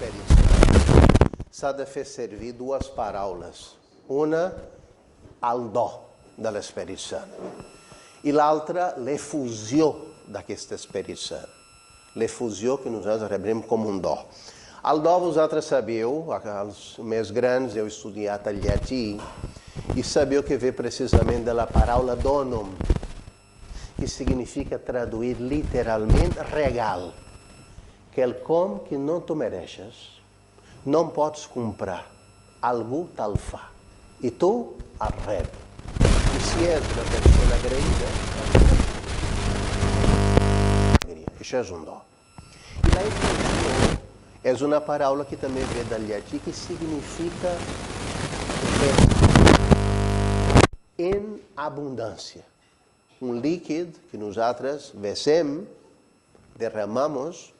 l'Esperit Sant, s'ha de fer servir dues paraules. Una, el do de l'Esperit Sant. I l'altra, l'efusió d'aquest Esperit Sant. L'efusió que nosaltres rebrem com un do. El do, vosaltres sabeu, els més grans heu estudiat el llatí, i sabeu que ve precisament de la paraula donum, que significa traduir literalment regal. Quelcom que no tu mereixes, no em pots comprar, algú te'l fa, i tu el rep. I si és una persona agraïda, això és un do. I la efusió és una paraula que també ve del llatí que significa en abundància. Un líquid que nosaltres vessem, derramamos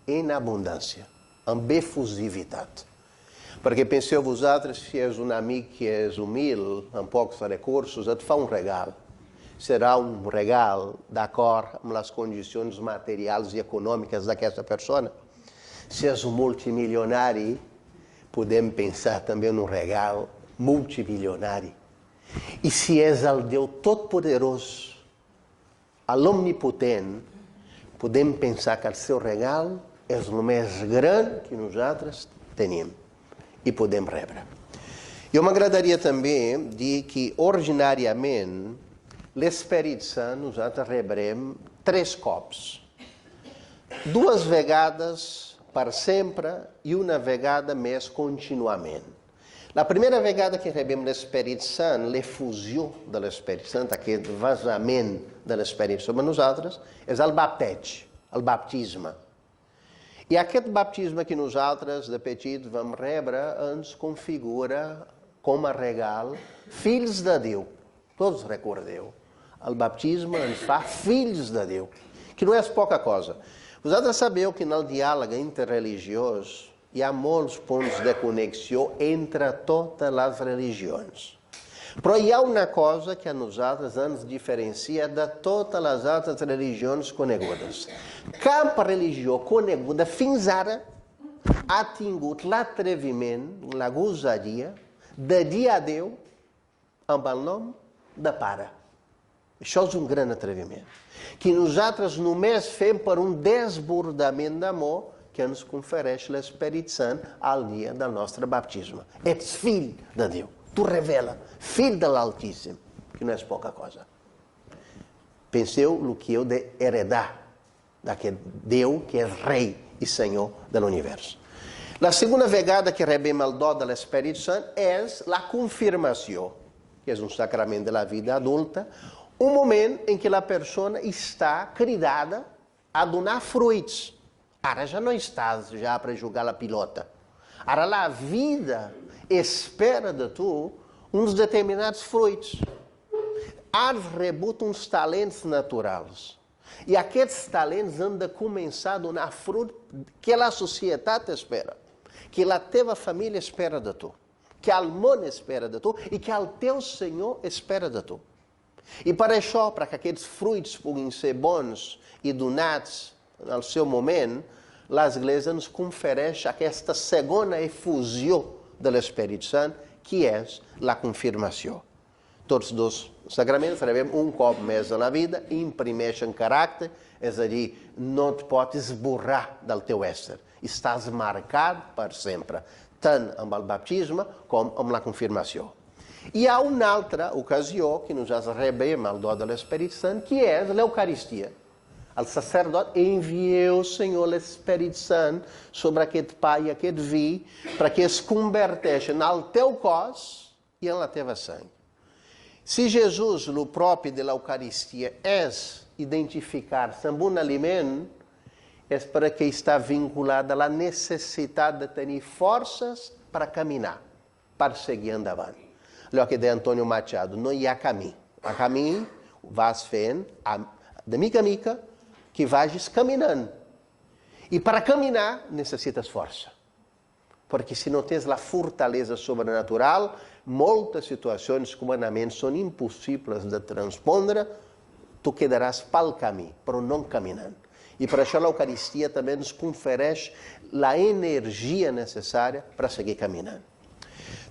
en abundància, amb efusivitat. Perquè penseu vosaltres, si és un amic que és humil, amb pocs recursos, et fa un regal. Serà un regal d'acord amb les condicions materials i econòmiques d'aquesta persona. Si és un multimilionari, podem pensar també en un regal multimilionari. I si és el Déu Totpoderós, l'Omnipotent, podem pensar que el seu regal és el més gran que nosaltres tenim i podem rebre. Jo m'agradaria també dir que originàriament l'Esperit Sant nosaltres rebrem 3 cops. 2 vegades per sempre i una vegada més contínuament. La primera vegada que rebem l'Esperit Sant, l'efusió de l'Esperit Sant, aquest vessament de l'Esperit sobre nosaltres, és el bapteig, el baptisme. I aquest baptisme que nosaltres de petits vam rebre ens configura com a regal fills de Déu. Tots recordeu. El baptisme ens fa fills de Déu, que no és poca cosa. Vosaltres sabeu que en el diàleg interreligiós hi ha molts punts de connexió entre totes les religions. Però hi ha una cosa que a nosaltres ens diferencia de totes les altres religions conegudes. Cap religió coneguda fins ara ha tingut l'atreviment, la gosadia, de dir a Déu amb el nom de Pare. Això és un gran atreviment, que nosaltres només fem per un desbordament d'amor que ens confereix l'Esperit Sant al dia del nostre baptisme. Ets fill de Déu, tu revela, fill de l'Altíssim, que no és poca cosa. Penseu el que heu d'heredar d'aquest Déu que és rei i senyor de l'univers. La segona vegada que rebem el do de l'Esperit Sant és la confirmació, que és un sacrament de la vida adulta, un moment en què la persona està cridada a donar fruits. Ara ja no estàs ja per jugar la pilota. Ara la vida espera de tu uns determinats fruits. Has rebut uns talents naturals. I aquests talents han de començar a donar fruit que la societat espera, que la teva família espera de tu, que el món espera de tu i que el teu Senyor espera de tu. I per això, perquè aquests fruits puguin ser bons i donats en el seu moment, l'Església ens confereix aquesta segona efusió de l'Esperit Sant, que és la confirmació. Tots 2 sagraments rebem un cop més a la vida, imprimeixen caràcter, és a dir, no et pots esborrar del teu ésser. Estàs marcat per sempre, tant amb el baptisme com amb la confirmació. Hi ha una altra ocasió que nosaltres rebem el do de l'Esperit Sant, que és l'Eucaristia. El sacerdot envieu, Senyor, l'Esperit Sant sobre aquest pa i aquest vi perquè es converteixi en el teu cos i en la teva sang. Si Jesús, el propi de l'Eucaristia, és identificar-se amb un aliment, és perquè està vinculat a la necessitat de tenir forces per caminar, per seguir endavant. Allò que deia Antônio Machado, no hi ha camí. A camí vas fent, de mica a mica, que vagis caminant. I per caminar necessites força. Perquè si no tens la fortalesa sobrenatural, moltes situacions que humanament són impossibles de transpondre, tu quedaràs pel camí, però no caminant. E para isso a Eucaristia também nos confere a energia necessária para seguir caminhando.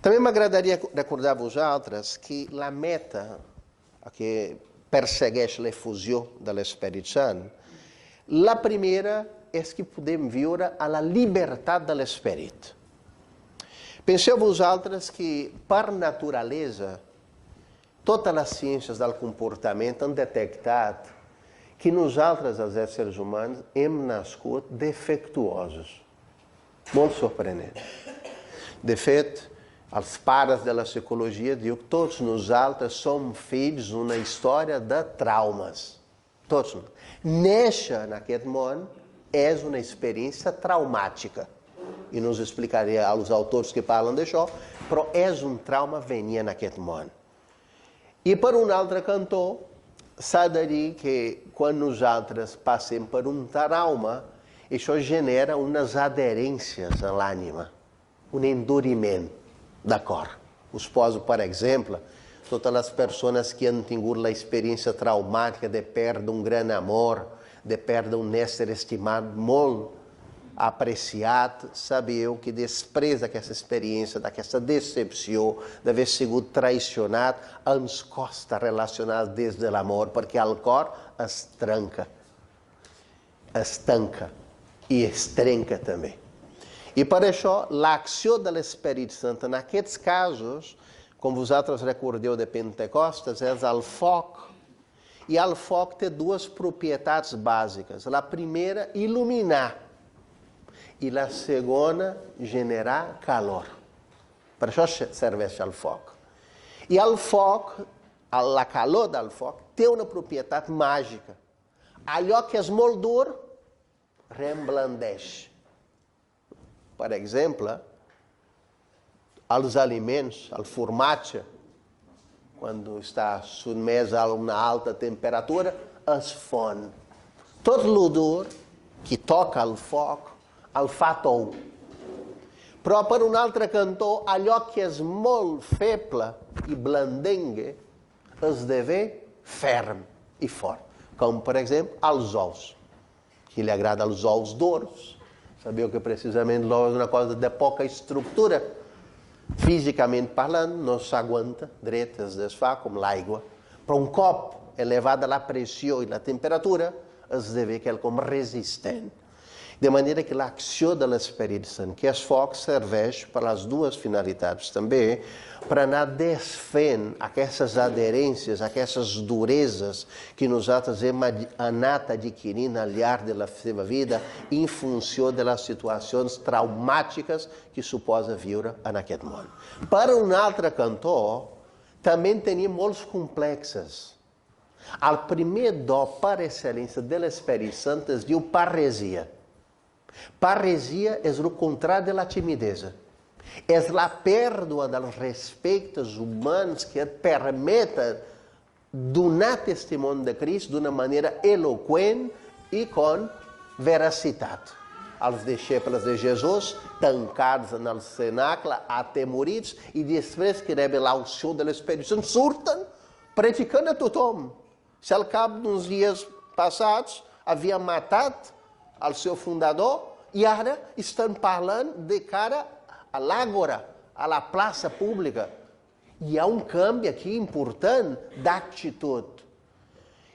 Também me agradaria recordar a vós outras que a meta que persegue a efusão do Espírito Santo, a primeira é que podemos viver a liberdade do Espírito. Pensei a vós outras que, por natureza, todas as ciências do comportamento han detectado que nós outros, os seres humanos, hemos nascido defectuosos. Muito surpreendente. De fato, os pares da psicologia dizem que todos nós outros somos filhos de uma história de traumas. Todos. Nascer naquele mundo é uma experiência traumática. E nos explicaria aos autores que falam de isso, mas é um trauma venir naquele mundo. E por um outro canto, sabe que quando nós outros passamos por um trauma, isso genera umas aderências à ânima, um endurecimento da cor. Os esposos, por exemplo, todas as pessoas que han tido a experiência traumática de perder um grande amor, de perder um ser estimado, muito apreciado, sabiam que despreza essa experiência, daquela decepção, de haver sido traicionado, nos custa relacionar desde o amor, porque o cor estanca e estrenca também. E por isso, a ação do Espírito Santo, naqueles casos, como vosotros recordeu de Pentecostes, é o foco. E o foco tem duas propriedades básicas. A primeira, iluminar. E a segunda, generar calor. Para isso serve o foco. E o foco, a calor do foco, tem uma propriedade mágica. Algo que é muito duro, reblandece. Por exemplo, os alimentos, o formaggio, quando está submerso a uma alta temperatura, esfone. Todo o odor que toca o fogo, olfatou. Però per un altre cantó, allò que és molt feble i blandengue esdevé ferm i fort. Com, per exemple, els ous. Que li agrada els ous durs. Sabeu que precisament l'ou és una cosa de poca estructura. Físicament parlant, no s'aguanta dret, es desfà com l'aigua. Però un cop elevada la pressió i la temperatura, esdevé quelcom resistent. De maneira que l'acció de l'Esperit Sant, que és foc, serveix per les dues finalitats també, per anar desfent aquestes aderències, aquestes dureses que nosaltres hem anat adquirint al llarg de la seva vida en funció de les situacions traumàtiques que suposa viure en aquest món. Per un altre cantó, també tenim molts complexes. El primer do per excel·lència de l'Esperit Sant es diu parresia. Parresia és o contrário da timideza. É a pèrdua dos respeitos humanos que permite donar testemunho de Cristo de uma maneira eloquente e com veracidade. Os discípulos de Jesus, tancados no cenáculo, atemoridos, e depois que revelaram o show do Espírito Santo, surtam, predicando a tothom. Se ao cabo de uns dias passados havia matado ao seu fundador, e agora estão falando de cara à ágora, à praça pública. E há um câmbio aqui importante da atitude.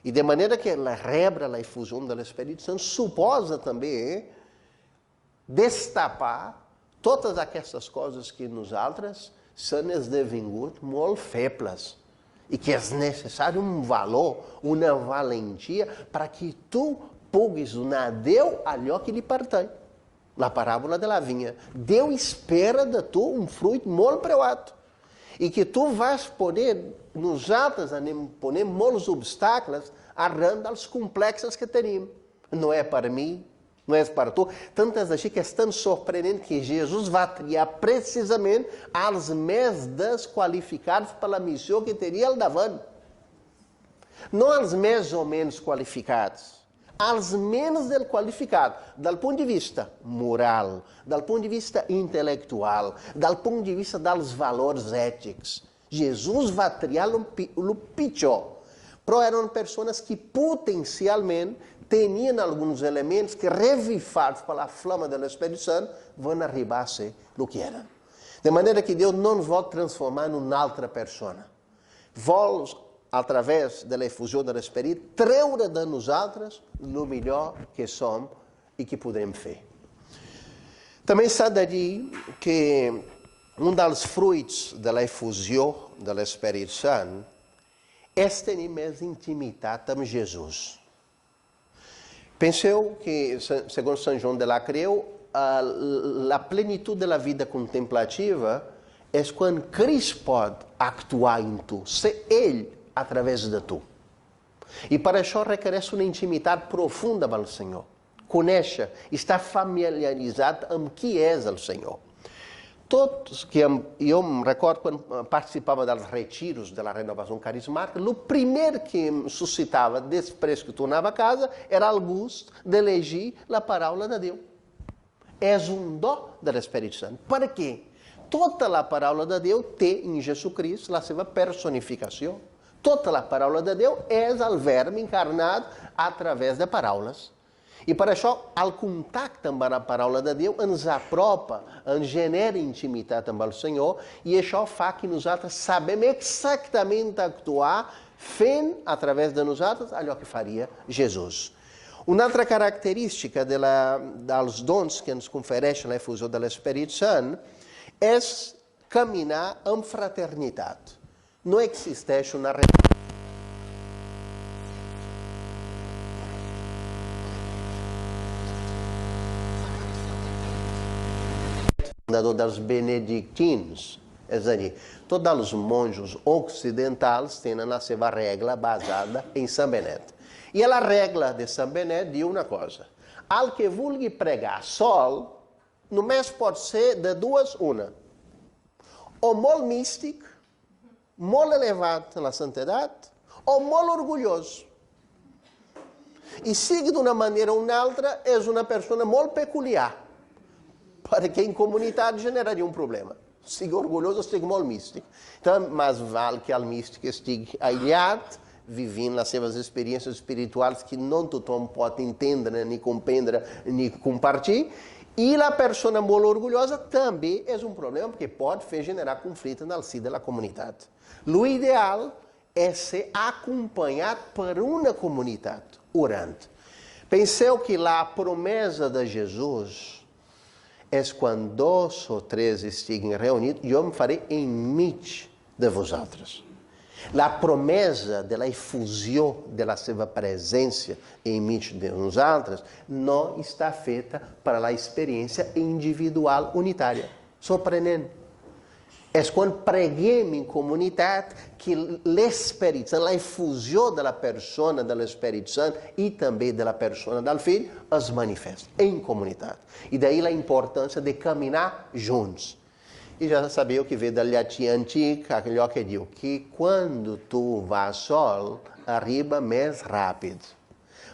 E de maneira que a rebra, a efusão do Espírito Santo, suposa também destapar todas aquelas coisas que nos outras são esdevingudas muito febles. E que é necessário um valor, uma valentia, para que tu pugues donar a Deus algo que lhe pertence. A parábola da vinha. Deus espera de tu um fruto muito preuado. E que tu vais poder, nos atos, poner muitos obstáculos arrando aos complexos que temos. Não é para mim, não é para tu. Tantas assim que é tão surpreendente que Jesus vai criar precisamente aos mais desqualificados para a missão que teria ele davant. Não aos mais ou menos qualificados. Aos menos qualificados, do ponto de vista moral, do ponto de vista intelectual, do ponto de vista dos valores éticos. Jesus vai criar o pior. Pero eram pessoas que potencialmente tinham alguns elementos que, revivados pela flama do Espírito Santo, vão arribar a ser o que eram. De maneira que Deus não nos vai transformar numa outra pessoa. Vai, através da efusão do Espírito, treure de nós outros o melhor que somos e que podemos fazer. Também está daí que dos frutos da efusão do Espírito Santo é ter mais intimidade com Jesus. Penseu que, segundo São João de la Creu, a plenitude da vida contemplativa é quando Cristo pode actuar em tu, ser Ele através de tu. E para isso requer uma intimidade profunda com o Senhor. Conheça, está familiarizado com o que é o Senhor. Todos que eu me recordo quando participava dos retiros da renovação carismática, o primeiro que me suscitava, depois que tornava a casa, era o gosto de elegir a parábola de Deus. É dom do Espírito Santo. Para quê? Toda a parábola de Deus tem em Jesus Cristo a sua personificação. Toda a parábola de Deus é o verbo encarnado através de parábolas. E para isso, ao contato com a parábola de Deus, nos apropa, nos genera intimidade com o Senhor, e isso faz que nós sabemos exatamente actuar, fazendo através de nós aquilo que faria Jesus. Uma outra característica dos dons que nos conferem a efusão do Espírito Santo é caminhar em fraternidade. Não existe uma fundador dos benedictinos, é dizer, todos os monges ocidentais têm a sua regra baseada em São Benedito. E a regra de São Benedito diz uma coisa: al que vulgue pregar sol, no mês pode ser de duas uma. Ou molt místico, molt elevado na santidade, ou molt orgulhoso. E sigue de uma maneira ou outra, é uma pessoa muito peculiar. Para que em comunidade generaria um problema. Siga orgulhoso, siga muito místico. Então, mais vale que o místico esteja ailhado, vivendo as suas experiências espirituais que não todo mundo pode entender, nem compreender, nem compartilhar. E a pessoa muito orgulhosa também é um problema, porque pode generar conflito na sede da comunidade. O ideal é ser acompanhado por uma comunidade orante. Pensei que a promessa de Jesus é quando 2 ou 3 estiverem reunidos, eu me farei em meio de vosotros. A promessa da efusão da sua presença em meio de nós não está feita para a experiência individual unitária. Surpreendente. É quando preguemos em comunidade que o Espírito Santo, a efusão da pessoa do Espírito Santo e também da pessoa do Filho, as manifesta em comunidade. E daí a importância de caminhar juntos. E já sabia o que veio da latim antiga, aquilo que diz que quando tu vas solo, arriba mais rápido.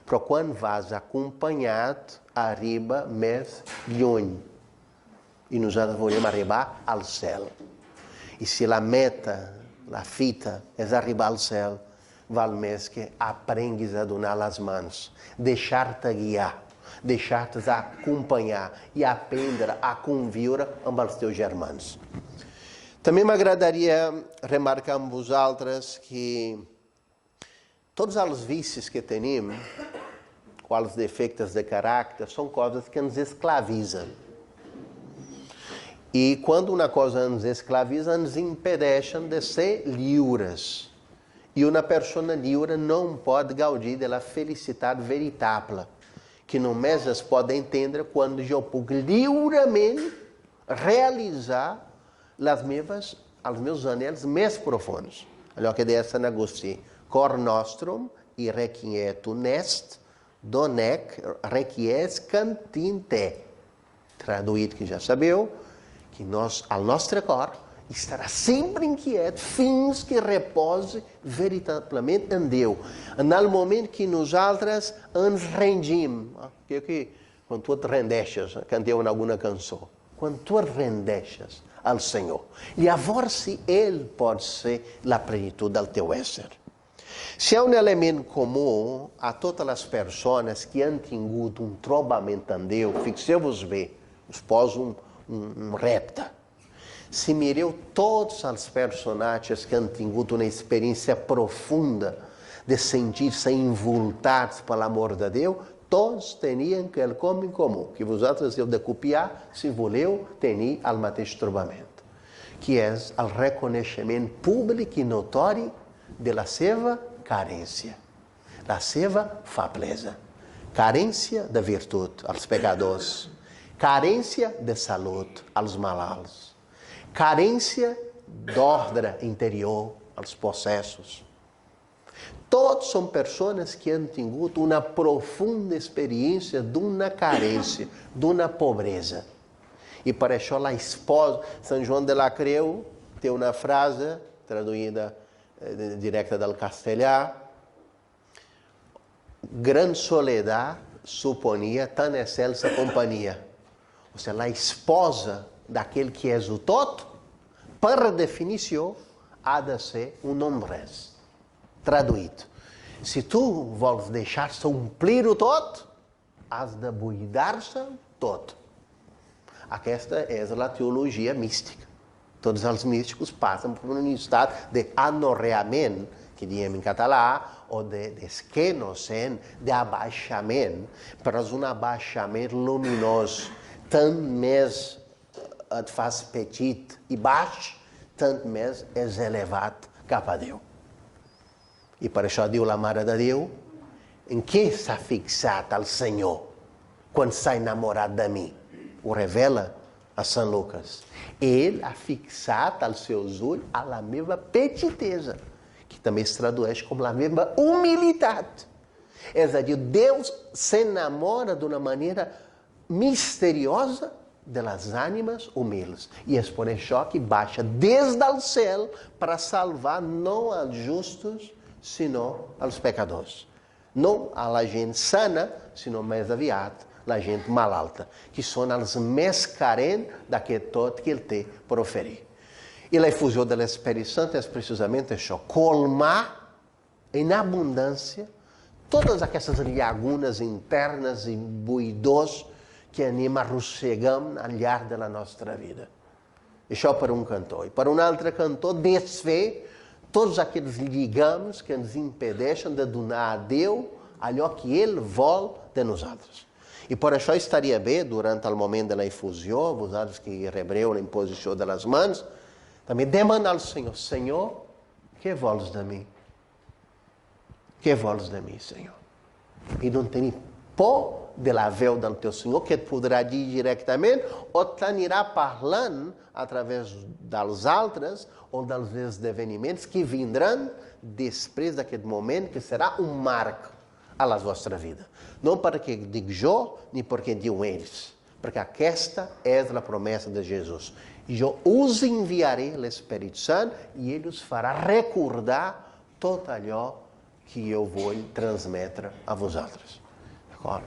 Pero quando vas acompanhado, arriba mais longe. E nós vamos arribar ao céu. E se a meta, a fita, é arribar ao céu, vale mais que aprendes a donar as mãos, deixar-te guiar, deixar-te acompanhar e aprender a conviver com os teus irmãos. Também me agradaria remarcar com vosotros que todos os vícios que temos, quais defeitos de caráter, são coisas que nos escravizam. E quando uma coisa nos escraviza, nos impedem de ser livres. E uma pessoa livre não pode gaudir da felicidade veritável, que não mesmo pode entender quando eu posso livremente realizar os meus anelos mais profundos. Olha que diz San Agustín: cor nostrum e requietum est, donec requiescant in te. Traduído que já sabeu, que ao nosso cor estará sempre inquieto, fins que repose veritavelmente em Deus. No momento que nós outras nos rendimos, quando tu te rendeixas, cantei em alguma canção, quando tu rendeixas ao Senhor, e agora se Ele pode ser a plenitude do teu ser. Se há um elemento comum a todas as pessoas que han tingut um trobament amb Déu, fixeu-vos bé, us poso um repte. Se mireu todos os personagens que han tingut uma experiência profunda de sentir-se envoltados pelo amor de Deus, todos tinham quelcom em comum, que vosaltres heu de copiar, se voleu tenir el mateix trobament, que é o reconhecimento público e notório de la seva carência, la seva feblesa, carência de virtude aos pecadores, carência de saúde aos malalts, carência d'ordre interior aos possessos. Todos são pessoas que han tingut uma profunda experiência de uma carência, de uma pobreza. E por isso a esposa, São João de la Creu, tem uma frase traduzida direta do castelhano: gran soledad suponia tan excelsa companhia. Ou seja, a esposa daquele que é o todo, por definição, há de ser um hombres. Traduído: se tu vols deixar-se umplir o todo, has de buidar-se todo. Aquesta é a teologia mística. Todos os místicos passam por um estado de anorreamento, que diem em català, ou de esquenocent, de abaixamento, però és un abaixament luminós. Tant més et fas petit i baix, tant més és elevat cap a Déu. I per això diu la Mare de Déu: en què s'ha fixat el Senyor quan s'ha enamorat de mi? Ho revela a Sant Lucas. Ell ha fixat els seus ulls a la meva petitesa, que també es tradueix com la meva humilitat. És a dir, Deus s'enamora d'una manera misteriosa de les ànimes humils. I és per això que baixa des del cel para salvar não als justos, sinó als pecadors. Não a la gent sana, sinó més aviat la gent malalta, que són els més carents d'aquest tot que Ele té per oferir. E a efusão do Espírito Santo é precisamente això: colmar em abundância todas aquelas lagunas internas e buidors que anem arrossegam al llarg de la nostra vida. Això per un cantó. E per un altre cantó, desfer todos aqueles lligams que ens impedeixen de donar a Déu allò que Ele vol de nosaltres. E por això estaria bé, durante el moment de la infusió, vosaltres que rebreu la imposició de les mans, també demanar al Senyor: Senyor, què vols de mi? Què vols de mi, Senyor? E não tenir por de la veu del teu Senyor, que et podrà dir directament o t'anirà parlant através dels altres o dels esdeveniments que vindran després d'aquest moment, que serà un marc a la vostra vida. Não perquè dic jo, ni perquè diu ells, perquè aquesta és la promessa de Jesus. Jo us enviaré l'Espírit Sant i Ell us farà recordar tot allò que eu vull transmetre a vosaltres. D'acord?